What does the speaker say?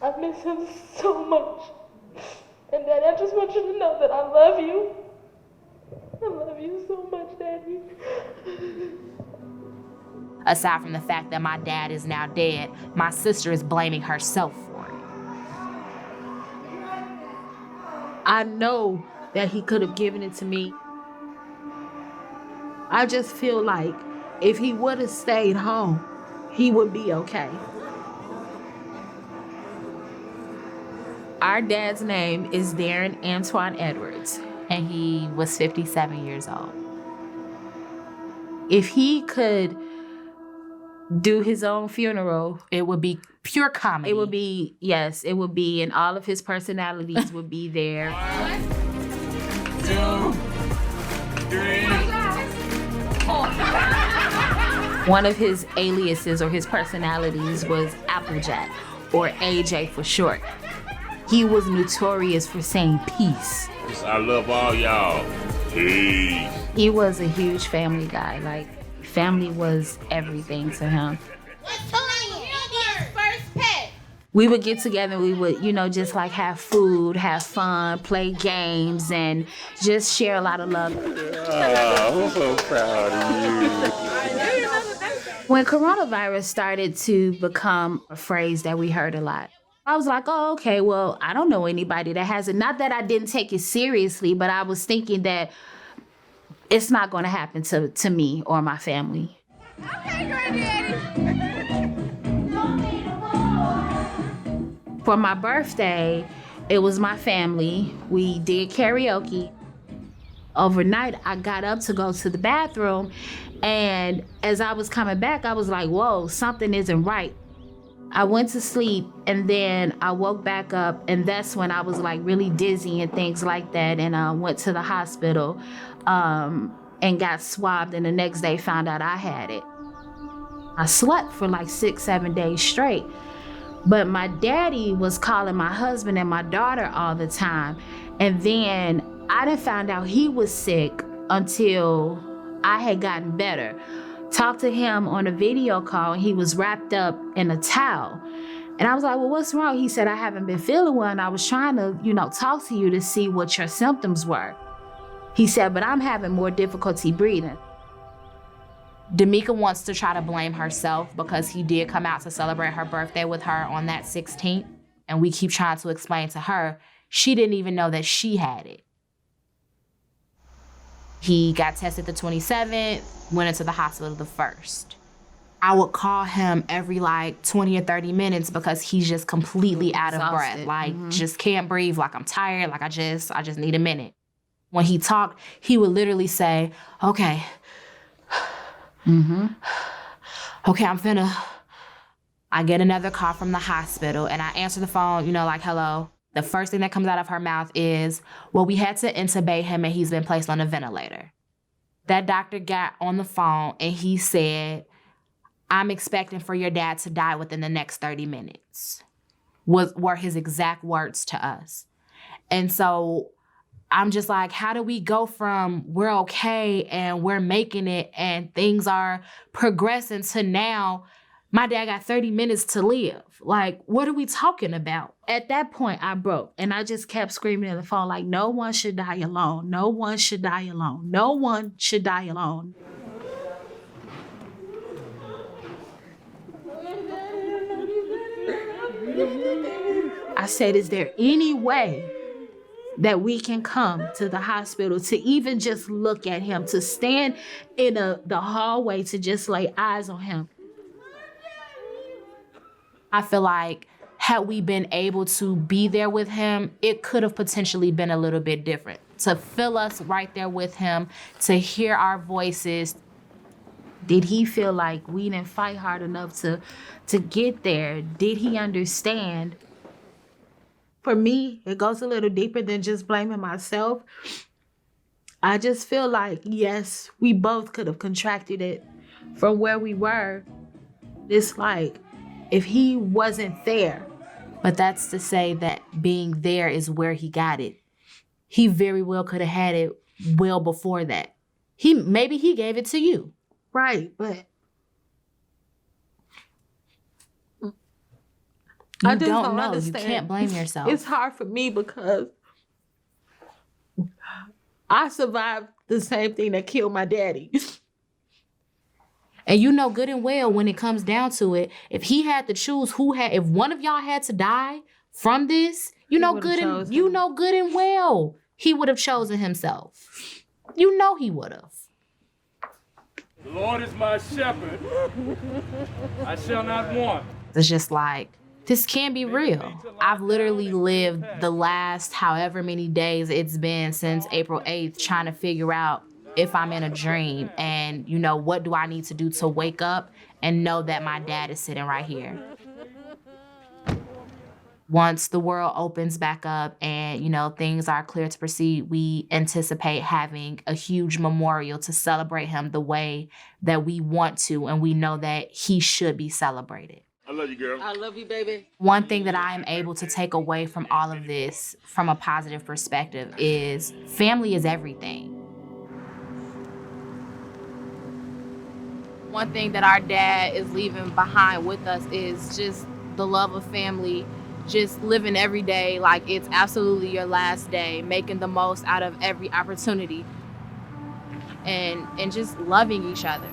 I miss him so much. And Daddy, I just want you to know that I love you. I love you so much, Daddy. Aside from the fact that my dad is now dead, my sister is blaming herself for it. I know that he could have given it to me. I just feel like if he would have stayed home, he would be okay. Our dad's name is Darren Antoine Edwards, and he was 57 years old. If he could do his own funeral, it would be pure comedy. It would be, yes, it would be, and all of his personalities would be there. 1, 2, 3. One of his aliases or his personalities was Applejack, or AJ for short. He was notorious for saying peace. I love all y'all. Peace. He was a huge family guy. Like, family was everything to him. What's Tony's first pet? We would get together, we would, just like have food, have fun, play games, and just share a lot of love. Oh, I'm so proud of you. When coronavirus started to become a phrase that we heard a lot, I was like, oh, okay, well, I don't know anybody that has it. Not that I didn't take it seriously, but I was thinking that it's not going to happen to me or my family. Okay, Granddaddy. For my birthday, it was my family. We did karaoke. Overnight, I got up to go to the bathroom, and as I was coming back, I was like, whoa, something isn't right. I went to sleep, and then I woke back up, and that's when I was like really dizzy and things like that, and I went to the hospital and got swabbed, and the next day found out I had it. I slept for like 6-7 days straight, but my daddy was calling my husband and my daughter all the time, and then I didn't find out he was sick until I had gotten better. Talked to him on a video call, and he was wrapped up in a towel. And I was like, well, what's wrong? He said, I haven't been feeling well, and I was trying to, talk to you to see what your symptoms were. He said, but I'm having more difficulty breathing. Dameka wants to try to blame herself because he did come out to celebrate her birthday with her on that 16th. And we keep trying to explain to her, she didn't even know that she had it. He got tested the 27th, went into the hospital the 1st. I would call him every 20 or 30 minutes because he's just completely out of breath. Just can't breathe, I'm tired, I just need a minute. When he talked, he would literally say, okay. Okay, I get another call from the hospital, and I answer the phone, hello. The first thing that comes out of her mouth is, well, we had to intubate him and he's been placed on a ventilator. That doctor got on the phone and he said, I'm expecting for your dad to die within the next 30 minutes, were his exact words to us. And so I'm just like, how do we go from we're okay and we're making it and things are progressing to now my dad got 30 minutes to live? What are we talking about? At that point, I broke, and I just kept screaming in the phone, no one should die alone. No one should die alone. No one should die alone. I said, is there any way that we can come to the hospital to even just look at him, to stand in the hallway, to just lay eyes on him? I feel like had we been able to be there with him, it could have potentially been a little bit different. To feel us right there with him, to hear our voices. Did he feel like we didn't fight hard enough to get there? Did he understand? For me, it goes a little deeper than just blaming myself. I just feel like, yes, we both could have contracted it from where we were. It's if he wasn't there. But that's to say that being there is where he got it. He very well could have had it well before that. Maybe he gave it to you. Right, but You I just don't know. understand. You can't blame yourself. It's hard for me because I survived the same thing that killed my daddy. And you know good and well when it comes down to it, if he had to choose if one of y'all had to die from this, you know good and well he would have chosen himself. You know he would have. The Lord is my shepherd. I shall not want. It's just like, this can't be real. I've literally lived the last however many days it's been since April 8th trying to figure out if I'm in a dream and, you know, what do I need to do to wake up and know that my dad is sitting right here. Once the world opens back up and, you know, things are clear to proceed, we anticipate having a huge memorial to celebrate him the way that we want to, and we know that he should be celebrated. I love you, girl. I love you, baby. One thing that I am able to take away from all of this from a positive perspective is family is everything. One thing that our dad is leaving behind with us is just the love of family, just living every day like it's absolutely your last day, making the most out of every opportunity, and just loving each other.